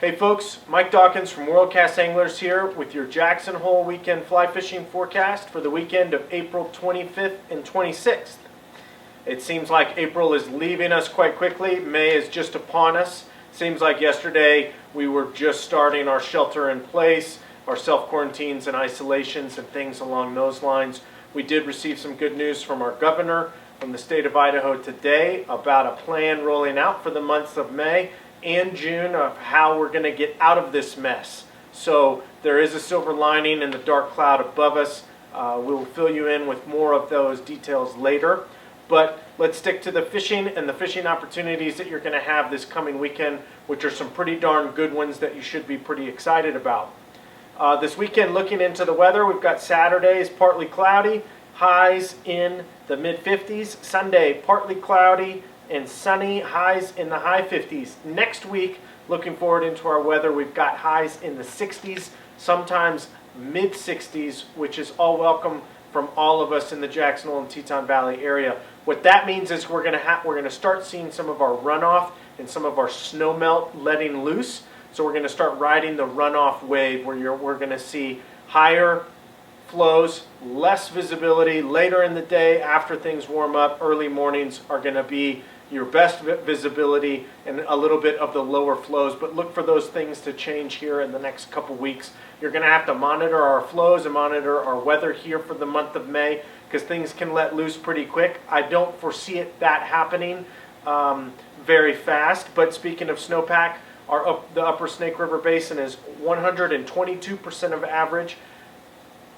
Hey folks, Mike Dawkins from WorldCast Anglers here with your Jackson Hole weekend fly fishing forecast for the weekend of April 25th and 26th. It seems like April is leaving us quite quickly. May is just upon us. Seems like yesterday we were just starting our shelter in place, our self-quarantines and isolations and things along those lines. We did receive some good news from our governor from the state of Idaho today about a plan rolling out for the months of May and June of how we're going to get out of this mess. So there is a silver lining in the dark cloud above us. We'll fill you in with more of those details later. But let's stick to the fishing and the fishing opportunities that you're going to have this coming weekend, which are some pretty darn good ones that you should be pretty excited about. This weekend, looking into the weather, we've got Saturdays partly cloudy, highs in the mid-50s. Sunday, partly cloudy and sunny, highs in the high 50s. Next week, looking forward into our weather, we've got highs in the 60s, sometimes mid-60s, which is all welcome from all of us in the Jackson Hole and Teton Valley area. What that means is we're going to start seeing some of our runoff and some of our snow melt letting loose. So we're going to start riding the runoff wave where we're going to see higher flows, less visibility later in the day after things warm up. Early mornings are going to be your best visibility and a little bit of the lower flows, but look for those things to change here in the next couple weeks. You're going to have to monitor our flows and monitor our weather here for the month of May because things can let loose pretty quick. I don't foresee that happening very fast, but speaking of snowpack, the upper Snake River Basin is 122% of average.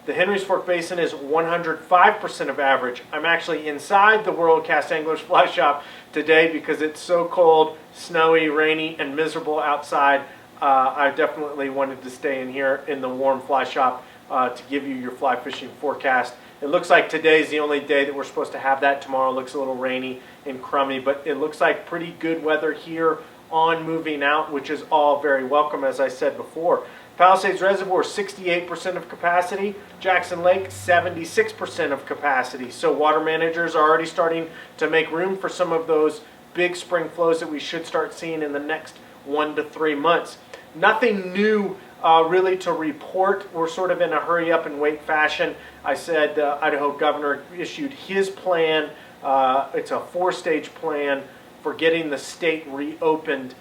The Henry's Fork Basin is 105% of average. I'm actually inside the WorldCast Anglers Fly Shop today because it's so cold, snowy, rainy, and miserable outside. I definitely wanted to stay in here in the warm fly shop to give you your fly fishing forecast. It looks like today's the only day that we're supposed to have that. Tomorrow looks a little rainy and crummy, but it looks like pretty good weather here on moving out, which is all very welcome, as I said before. Palisades Reservoir, 68% of capacity. Jackson Lake, 76% of capacity. So water managers are already starting to make room for some of those big spring flows that we should start seeing in the next 1 to 3 months. Nothing new really to report. We're sort of in a hurry up and wait fashion. I said the Idaho governor issued his plan. It's a 4-stage plan for getting the state reopened.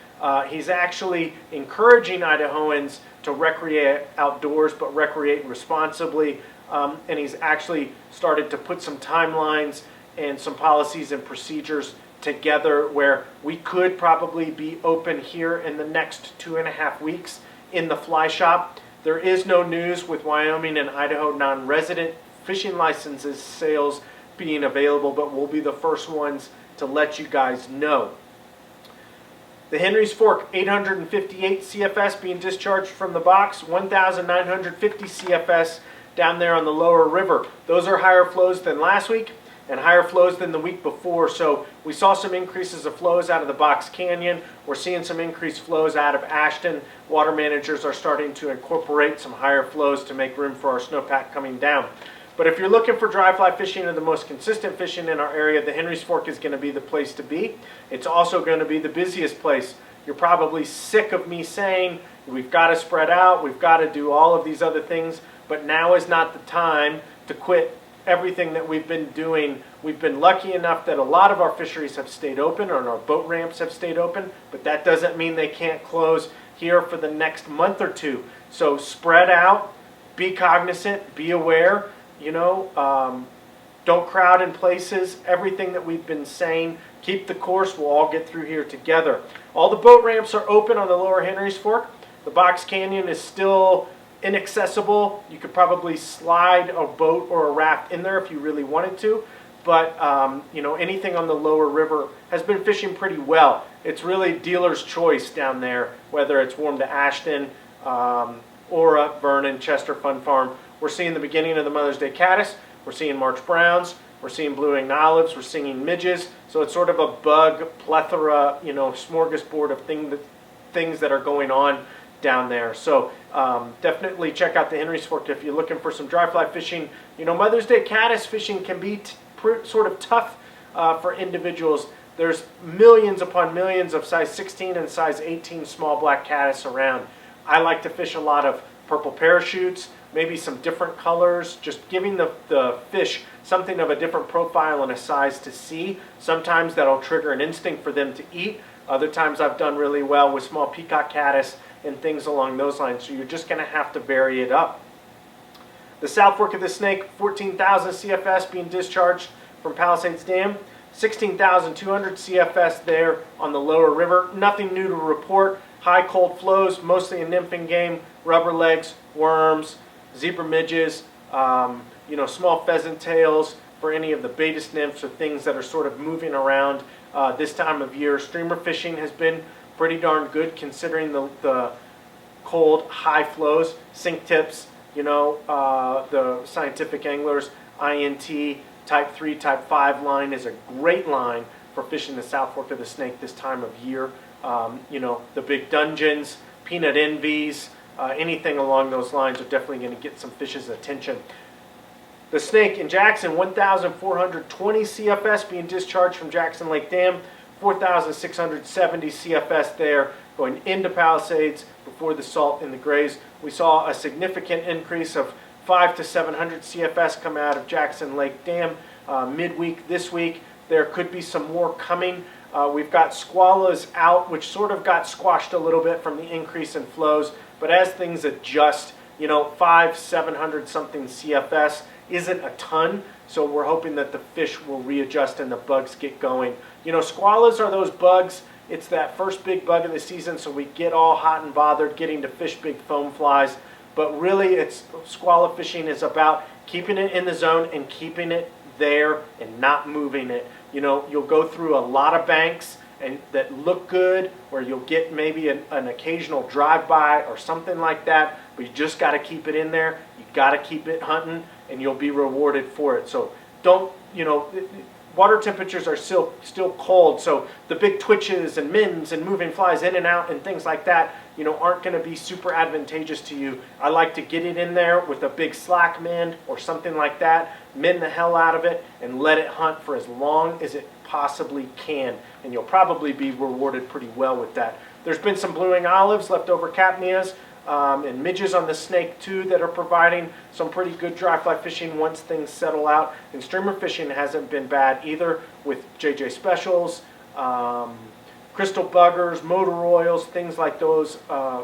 He's actually encouraging Idahoans to recreate outdoors, but recreate responsibly. And he's actually started to put some timelines and some policies and procedures together where we could probably be open here in the next 2.5 weeks in the fly shop. There is no news with Wyoming and Idaho non-resident fishing licenses sales being available, but we'll be the first ones to let you guys know. The Henry's Fork, 858 CFS being discharged from the box, 1,950 CFS down there on the lower river. Those are higher flows than last week and higher flows than the week before. So we saw some increases of flows out of the Box Canyon. We're seeing some increased flows out of Ashton. Water managers are starting to incorporate some higher flows to make room for our snowpack coming down. But if you're looking for dry fly fishing or the most consistent fishing in our area, the Henry's Fork is going to be the place to be. It's also going to be the busiest place. You're probably sick of me saying we've got to spread out, we've got to do all of these other things, but now is not the time to quit everything that we've been doing. We've been lucky enough that a lot of our fisheries have stayed open and our boat ramps have stayed open, but that doesn't mean they can't close here for the next month or two. So spread out, be cognizant, be aware. Don't crowd in places. Everything that we've been saying, keep the course. We'll all get through here together. All the boat ramps are open on the lower Henry's Fork. The Box Canyon is still inaccessible. You could probably slide a boat or a raft in there if you really wanted to. But, anything on the lower river has been fishing pretty well. It's really dealer's choice down there, whether it's warm to Ashton, Aura, Vernon, Chester, Fun Farm. We're seeing the beginning of the Mother's Day caddis. We're seeing March browns. We're seeing blue-winged olives. We're seeing midges. So it's sort of a bug plethora, smorgasbord of things that are going on down there. So definitely check out the Henry's Fork if you're looking for some dry fly fishing. Mother's Day caddis fishing can be sort of tough for individuals There's millions upon millions of size 16 and size 18 small black caddis around. I like to fish a lot of purple parachutes, maybe some different colors, just giving the fish something of a different profile and a size to see. Sometimes that'll trigger an instinct for them to eat. Other times I've done really well with small peacock caddis and things along those lines. So you're just going to have to vary it up. The South Fork of the Snake, 14,000 CFS being discharged from Palisades Dam. 16,200 CFS there on the lower river. Nothing new to report. High cold flows, mostly a nymphing game, rubber legs, worms, zebra midges, small pheasant tails for any of the baitist nymphs or things that are sort of moving around this time of year. Streamer fishing has been pretty darn good considering the cold, high flows. Sink tips, the scientific anglers, INT, Type 3, Type 5 line is a great line for fishing the South Fork of the Snake this time of year. The big dungeons, peanut envies, anything along those lines are definitely going to get some fish's attention. The Snake in Jackson, 1,420 CFS being discharged from Jackson Lake Dam, 4,670 CFS there going into Palisades before the salt in the grays. We saw a significant increase of 500 to 700 CFS come out of Jackson Lake Dam midweek this week. There could be some more coming. We've got squallas out, which sort of got squashed a little bit from the increase in flows. But as things adjust, 500, 700 something CFS isn't a ton. So we're hoping that the fish will readjust and the bugs get going. Squallas are those bugs. It's that first big bug of the season, so we get all hot and bothered getting to fish big foam flies. But really, squalla fishing is about keeping it in the zone and keeping it there and not moving it. You'll go through a lot of banks and that look good, where you'll get maybe an occasional drive-by or something like that, but you just got to keep it in there. You got to keep it hunting, and you'll be rewarded for it. So don't, water temperatures are still cold, so the big twitches and mins and moving flies in and out and things like that, aren't going to be super advantageous to you. I like to get it in there with a big slack min or something like that, min the hell out of it, and let it hunt for as long as it possibly can, and you'll probably be rewarded pretty well with that. There's been some blueing olives, leftover capnias, and midges on the Snake too that are providing some pretty good dry fly fishing once things settle out. And streamer fishing hasn't been bad either with JJ Specials, crystal buggers, motor oils, things like those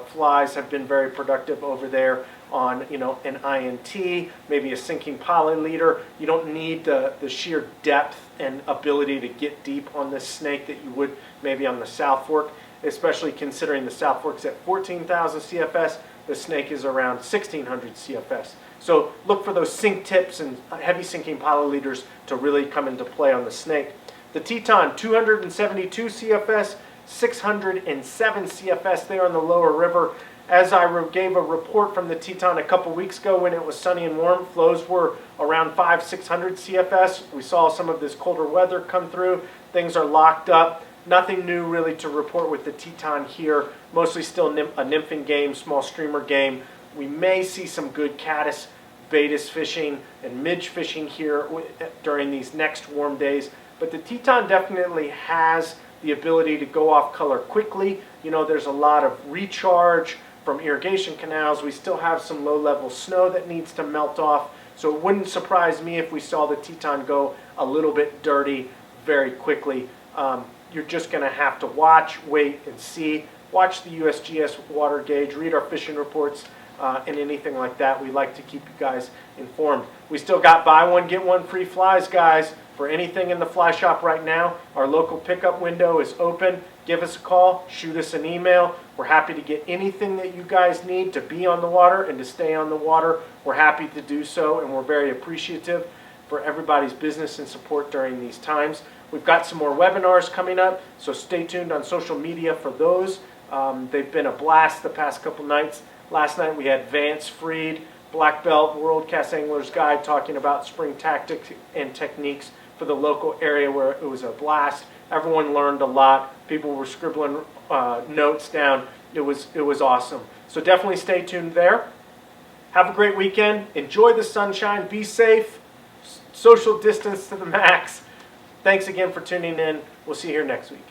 flies have been very productive over there on an INT, maybe a sinking poly leader. You don't need the sheer depth and ability to get deep on this Snake that you would maybe on the South Fork, especially considering the South Fork's at 14,000 CFS, the Snake is around 1,600 CFS. So look for those sink tips and heavy sinking poly leaders to really come into play on the Snake. The Teton, 272 CFS, 607 CFS there on the lower river. As I gave a report from the Teton a couple weeks ago when it was sunny and warm, flows were around 500-600 CFS. We saw some of this colder weather come through. Things are locked up. Nothing new really to report with the Teton here. Mostly still a nymphing game, small streamer game. We may see some good caddis, baetis fishing and midge fishing here during these next warm days. But the Teton definitely has the ability to go off color quickly. There's a lot of recharge from irrigation canals. We still have some low-level snow that needs to melt off. So it wouldn't surprise me if we saw the Teton go a little bit dirty very quickly. You're just going to have to watch, wait, and see. Watch the USGS water gauge, read our fishing reports, and anything like that. We like to keep you guys informed. We still got buy one, get one free flies, guys, for anything in the fly shop right now. Our local pickup window is open. Give us a call, shoot us an email. We're happy to get anything that you guys need to be on the water and to stay on the water. We're happy to do so, and we're very appreciative for everybody's business and support during these times. We've got some more webinars coming up, so stay tuned on social media for those. They've been a blast the past couple nights. Last night we had Vance Freed, Black Belt WorldCast Angler's Guide, talking about spring tactics and techniques for the local area, where it was a blast. Everyone learned a lot. People were scribbling notes down. It was awesome. So definitely stay tuned there. Have a great weekend. Enjoy the sunshine. Be safe. Social distance to the max. Thanks again for tuning in. We'll see you here next week.